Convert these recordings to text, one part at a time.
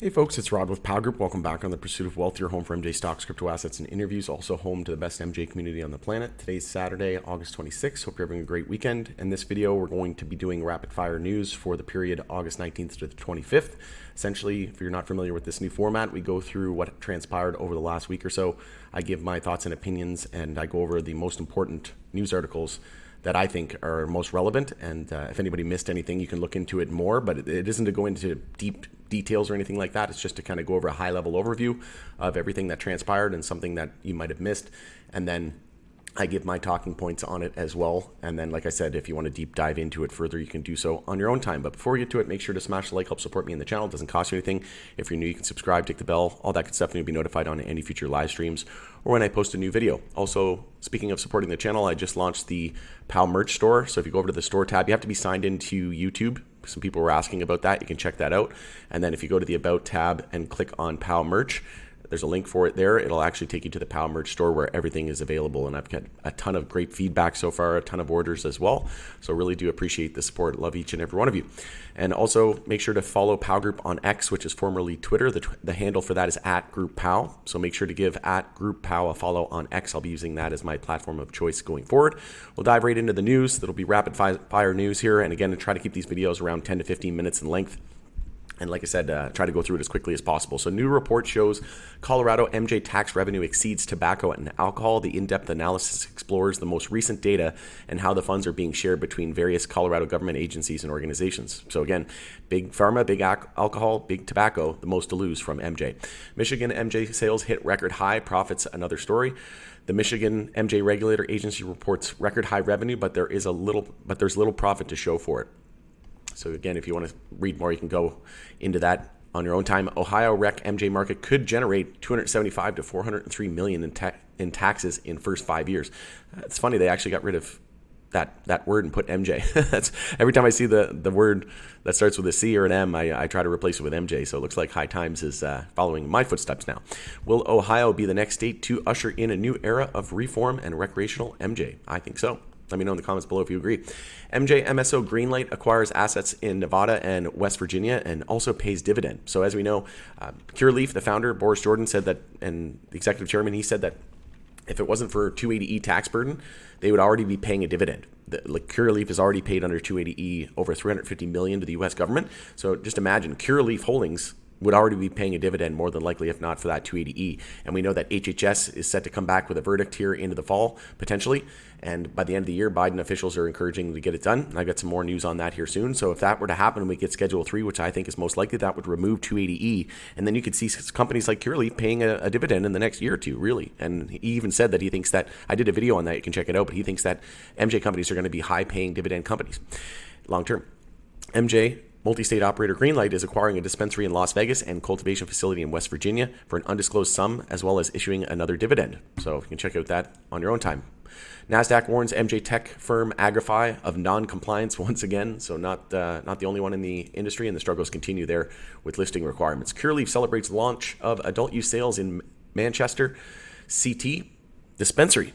Hey folks, it's Rod with Pow Group. Welcome back on the Pursuit of Wealth, your home for MJ stocks, crypto assets, and interviews. Also home to the best MJ community on the planet. Today's Saturday, August 26th. Hope you're having a great weekend. In this video, we're going to be doing rapid fire news for the period August 19th to the 25th. Essentially, if you're not familiar with this new format, we go through what transpired over the last week or so. I give my thoughts and opinions, and I go over the most important news articles that I think are most relevant. And if anybody missed anything, you can look into it more, but it isn't to go into deep details or anything like that. It's just to kind of go over a high level overview of everything that transpired and something that you might have missed. And then I give my talking points on it as well. And then, like I said, if you want to deep dive into it further, you can do so on your own time. But before we get to it, make sure to smash the like, help support me in the channel. It doesn't cost you anything. If you're new, you can subscribe, tick the bell, all that good stuff, and you'll be notified on any future live streams or when I post a new video. Also, speaking of supporting the channel, I just launched the POW merch store. So if you go over to the store tab, you have to be signed into YouTube. Some people were asking about that. You can check that out. And then if you go to the About tab and click on POW merch, there's a link for it there. It'll actually take you to the POW merch store where everything is available. And I've got a ton of great feedback so far, a ton of orders as well. So really do appreciate the support. Love each and every one of you. And also make sure to follow POW Group on X, which is formerly Twitter. The handle for that is @GroupPOW. So make sure to give @GroupPOW a follow on X. I'll be using that as my platform of choice going forward. We'll dive right into the news. That'll be rapid fire news here. And again, try to keep these videos around 10 to 15 minutes in length. And like I said, try to go through it as quickly as possible. So new report shows Colorado MJ tax revenue exceeds tobacco and alcohol. The in-depth analysis explores the most recent data and how the funds are being shared between various Colorado government agencies and organizations. So again, big pharma, big alcohol, big tobacco, the most to lose from MJ. Michigan MJ sales hit record high, profits another story. The Michigan MJ regulator agency reports record high revenue, but there's little profit to show for it. So again, if you want to read more, you can go into that on your own time. Ohio rec MJ market could generate $275 to $403 million in taxes in first 5 years. It's funny, they actually got rid of that word and put MJ. That's every time I see the word that starts with a C or an M, I try to replace it with MJ. So it looks like High Times is following my footsteps now. Will Ohio be the next state to usher in a new era of reform and recreational MJ? I think so. Let me know in the comments below if you agree. MJ MSO Greenlight acquires assets in Nevada and West Virginia and also pays dividend. So as we know, Curaleaf, the founder, Boris Jordan, said that, and the executive chairman, he said that if it wasn't for 280E tax burden, they would already be paying a dividend. Curaleaf has already paid under 280E over $350 million to the U.S. government. So just imagine Curaleaf Holdings would already be paying a dividend more than likely, if not for that 280E. And we know that HHS is set to come back with a verdict here into the fall, potentially. And by the end of the year, Biden officials are encouraging to get it done. And I've got some more news on that here soon. So if that were to happen and we get Schedule 3, which I think is most likely, that would remove 280E. And then you could see companies like Curaleaf paying a dividend in the next year or two, really. And he even said that he thinks that, I did a video on that, you can check it out, but he thinks that MJ companies are going to be high-paying dividend companies long term. MJ multi-state operator Greenlight is acquiring a dispensary in Las Vegas and cultivation facility in West Virginia for an undisclosed sum, as well as issuing another dividend. So you can check out that on your own time. NASDAQ warns MJ tech firm Agrify of non-compliance once again. So not the only one in the industry, and the struggles continue there with listing requirements. Curaleaf celebrates the launch of adult use sales in Manchester CT dispensary.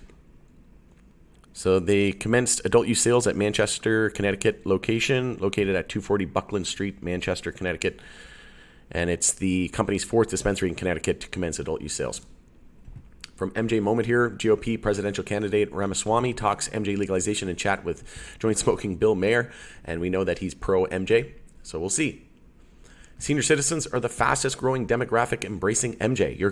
So they commenced adult use sales at Manchester, Connecticut location, located at 240 Buckland Street, Manchester, Connecticut. And it's the company's fourth dispensary in Connecticut to commence adult use sales. From MJ Moment here, GOP presidential candidate Ramaswamy talks MJ legalization in chat with joint smoking Bill Mayer. And we know that he's pro MJ, so we'll see. Senior citizens are the fastest growing demographic embracing MJ. Your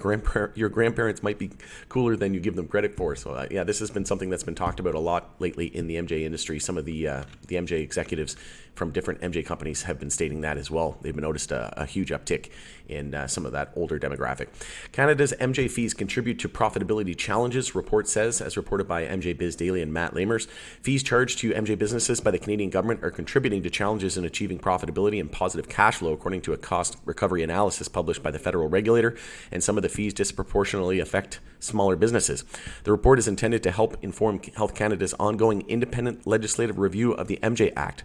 grandparents might be cooler than you give them credit for. So yeah, this has been something that's been talked about a lot lately in the MJ industry. Some of the MJ executives from different MJ companies have been stating that as well. They've noticed a huge uptick in some of that older demographic. Canada's MJ fees contribute to profitability challenges, report says, as reported by MJ Biz Daily and Matt Lamers. Fees charged to MJ businesses by the Canadian government are contributing to challenges in achieving profitability and positive cash flow, according to a cost recovery analysis published by the federal regulator, and some of the fees disproportionately affect smaller businesses. The report is intended to help inform Health Canada's ongoing independent legislative review of the MJ Act.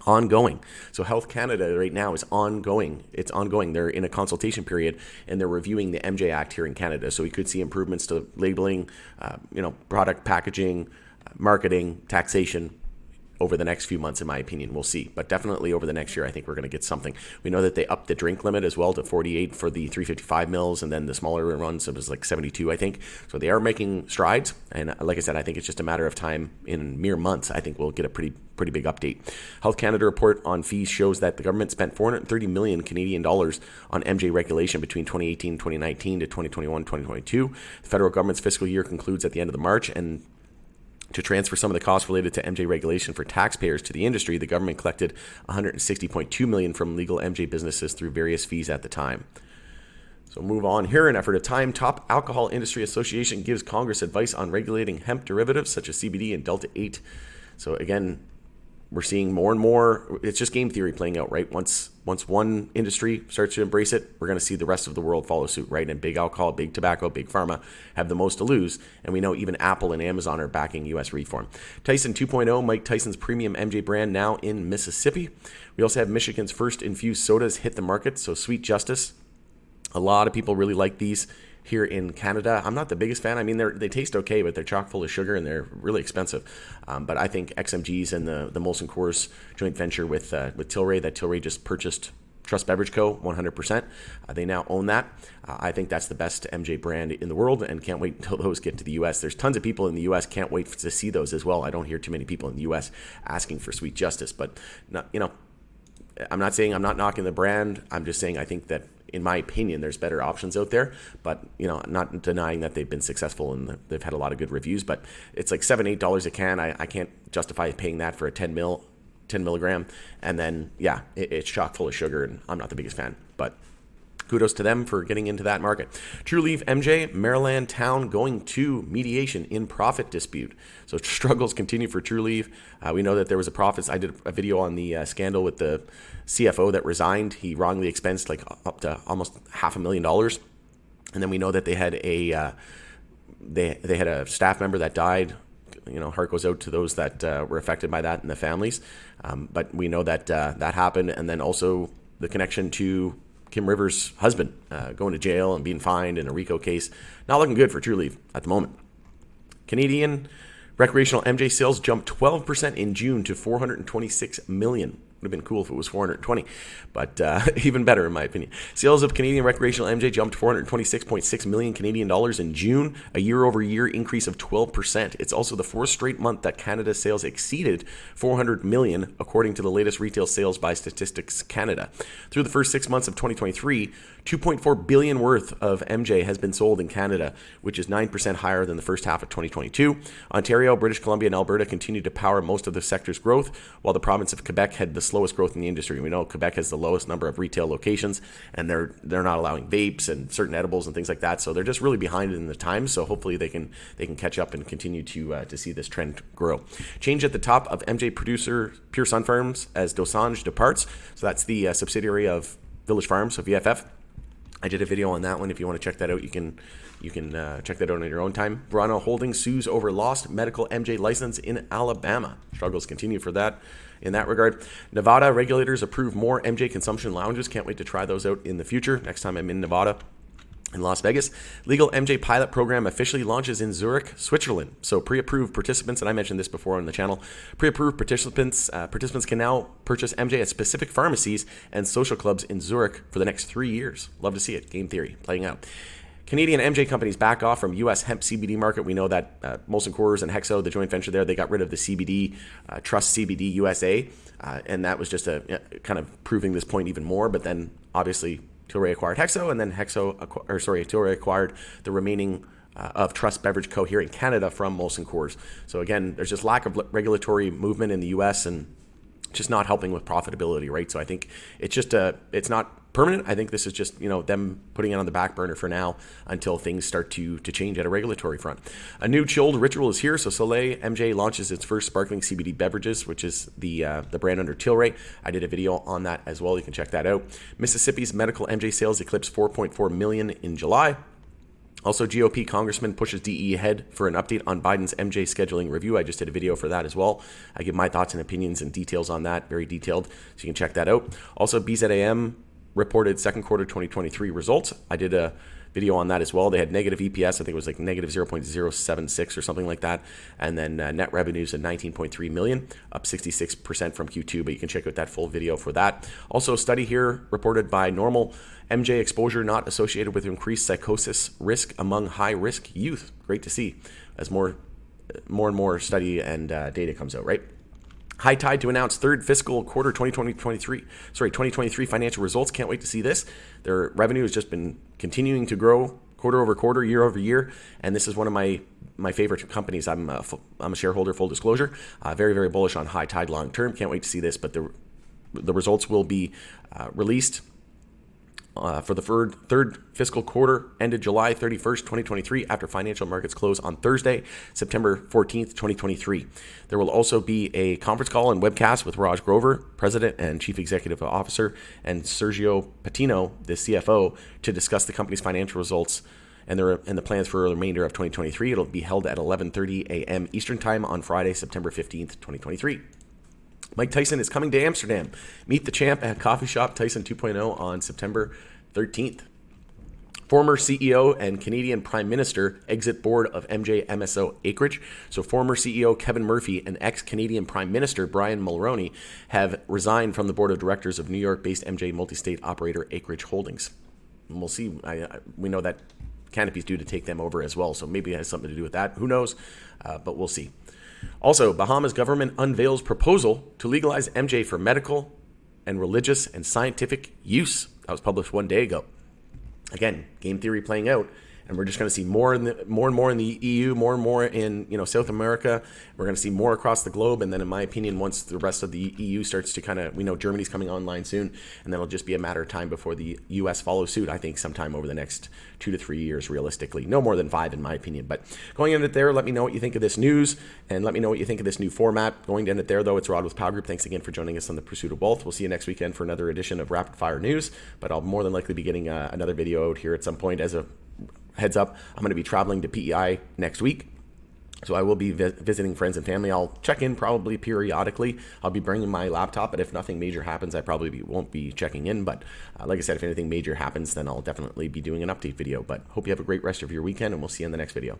Ongoing. So Health Canada right now is ongoing. It's ongoing. They're in a consultation period and they're reviewing the MJ Act here in Canada. So we could see improvements to labeling, product packaging, marketing, taxation, over the next few months, in my opinion. We'll see. But definitely over the next year, I think we're going to get something. We know that they upped the drink limit as well to 48 for the 355 mils, and then the smaller ones, it was like 72, I think. So they are making strides. And like I said, I think it's just a matter of time. In mere months, I think we'll get a pretty big update. Health Canada report on fees shows that the government spent 430 million Canadian dollars on MJ regulation between 2018 2019 to 2021 2022. The federal government's fiscal year concludes at the end of March, and to transfer some of the costs related to MJ regulation for taxpayers to the industry, the government collected 160.2 million from legal MJ businesses through various fees at the time. So move on here. In effort of time, Top Alcohol Industry Association gives Congress advice on regulating hemp derivatives such as CBD and Delta 8. So again, we're seeing more and more. It's just game theory playing out, right? Once one industry starts to embrace it, we're going to see the rest of the world follow suit, right? And big alcohol, big tobacco, big pharma have the most to lose. And we know even Apple and Amazon are backing U.S. reform. Tyson 2.0, Mike Tyson's premium MJ brand now in Mississippi. We also have Michigan's first infused sodas hit the market. So Sweet Justice. A lot of people really like these here in Canada. I'm not the biggest fan. I mean, they taste okay, but they're chock full of sugar and they're really expensive. But I think XMG's and the Molson Coors joint venture with Tilray, that Tilray just purchased Trust Beverage Co. 100%. They now own that. I think that's the best MJ brand in the world, and can't wait until those get to the U.S. There's tons of people in the U.S. Can't wait to see those as well. I don't hear too many people in the U.S. asking for Sweet Justice, but I'm not saying I'm not knocking the brand. I'm just saying I think that, in my opinion, there's better options out there. But not denying that they've been successful and they've had a lot of good reviews. But it's like $7-8 a can. I can't justify paying that for a 10 milligram. And then it's chock full of sugar, and I'm not the biggest fan. But kudos to them for getting into that market. Trulieve MJ, Maryland town going to mediation in profit dispute. So struggles continue for Trulieve. We know that there was a profits. I did a video on the scandal with the CFO that resigned. He wrongly expensed like up to almost $500,000. And then we know that they had they had a staff member that died. Heart goes out to those that were affected by that and the families. But we know that that happened. And then also the connection to Kim Rivers' husband going to jail and being fined in a RICO case. Not looking good for Trulieve at the moment. Canadian recreational MJ sales jumped 12% in June to 426 million. Would have been cool if it was 420, but even better in my opinion. Sales of Canadian recreational MJ jumped 426.6 million Canadian dollars in June, a year-over-year increase of 12%. It's also the fourth straight month that Canada's sales exceeded 400 million, according to the latest retail sales by Statistics Canada. Through the first 6 months of 2023, 2.4 billion worth of MJ has been sold in Canada, which is 9% higher than the first half of 2022. Ontario, British Columbia, and Alberta continue to power most of the sector's growth, while the province of Quebec had the slowest growth in the industry. We know Quebec has the lowest number of retail locations, and they're not allowing vapes and certain edibles and things like that. So they're just really behind in the times. So hopefully they can catch up and continue to see this trend grow. Change at the top of MJ producer Pure Sun Farms as Dosanjh departs. So that's the subsidiary of Village Farms, so VFF. I did a video on that one. If you want to check that out, you can check that out on your own time. Verano Holdings sues over lost medical MJ license in Alabama. Struggles continue for that in that regard. Nevada regulators approve more MJ consumption lounges. Can't wait to try those out in the future. Next time I'm in Nevada. In Las Vegas, legal MJ pilot program officially launches in Zurich, Switzerland. So pre-approved participants, and I mentioned this before on the channel, pre-approved participants can now purchase MJ at specific pharmacies and social clubs in Zurich for the next 3 years. Love to see it. Game theory playing out. Canadian MJ companies back off from U.S. hemp CBD market. We know that Molson Coors and Hexo, the joint venture there, they got rid of the CBD, Trust CBD USA, and that was just a kind of proving this point even more. But then obviously Tilray acquired Hexo, and then Tilray acquired the remaining of Trust Beverage Co. here in Canada from Molson Coors. So again, there's just lack of regulatory movement in the U.S. and just not helping with profitability, right? So I think it's just it's not permanent. I think this is just them putting it on the back burner for now until things start to change at a regulatory front. A new chilled ritual is here. So Soleil MJ launches its first sparkling CBD beverages, which is the brand under Tilray. I did a video on that as well. You can check that out. Mississippi's medical MJ sales eclipsed 4.4 million in July. Also, GOP Congressman pushes DE ahead for an update on Biden's MJ scheduling review. I just did a video for that as well. I give my thoughts and opinions and details on that, very detailed, so you can check that out. Also, BZAM reported second quarter 2023 results. I did a video on that as well. They had negative EPS. I think it was like negative 0.076 or something like that. And then net revenues of 19.3 million, up 66% from Q2, but you can check out that full video for that. Also, a study here reported by Normal, MJ exposure not associated with increased psychosis risk among high-risk youth. Great to see as more and more study and data comes out, right? High Tide to announce third fiscal quarter 2023 financial results. Can't wait to see this. Their revenue has just been continuing to grow quarter over quarter, year over year, and this is one of my favorite companies. I'm a shareholder, full disclosure. Very, very bullish on High Tide long term. Can't wait to see this, but the results will be released for the third fiscal quarter ended July 31st, 2023, after financial markets close on Thursday, September 14th, 2023. There will also be a conference call and webcast with Raj Grover, President and Chief Executive Officer, and Sergio Patino, the CFO, to discuss the company's financial results and the plans for the remainder of 2023. It'll be held at 11:30 a.m. Eastern Time on Friday, September 15th, 2023. Mike Tyson is coming to Amsterdam. Meet the champ at Coffee Shop Tyson 2.0 on September 13th. Former CEO and Canadian Prime Minister exit board of MJ MSO Acreage. So former CEO Kevin Murphy and ex-Canadian Prime Minister Brian Mulroney have resigned from the board of directors of New York-based MJ multi-state operator Acreage Holdings. And we'll see. We know that Cannabis is due to take them over as well, so maybe it has something to do with that. Who knows? But we'll see. Also, Bahamas government unveils proposal to legalize MJ for medical and religious and scientific use. That was published 1 day ago. Again, game theory playing out, and we're just going to see more and more in the EU, more and more in South America. We're going to see more across the globe, and then in my opinion, once the rest of the EU starts to we know Germany's coming online soon, and then it'll just be a matter of time before the US follows suit. I think sometime over the next 2 to 3 years, realistically, no more than 5 in my opinion. But going in it there, let me know what you think of this news, and let me know what you think of this new format. Going to end it there, though, it's Rod with Power Group. Thanks again for joining us on the Pursuit of Wealth. We'll see you next weekend for another edition of Rapid Fire News, but I'll more than likely be getting another video out here at some point. As a heads up, I'm going to be traveling to PEI next week, so I will be visiting friends and family. I'll check in probably periodically. I'll be bringing my laptop, but if nothing major happens, I probably won't be checking in. But like I said, if anything major happens, then I'll definitely be doing an update video. But hope you have a great rest of your weekend, and we'll see you in the next video.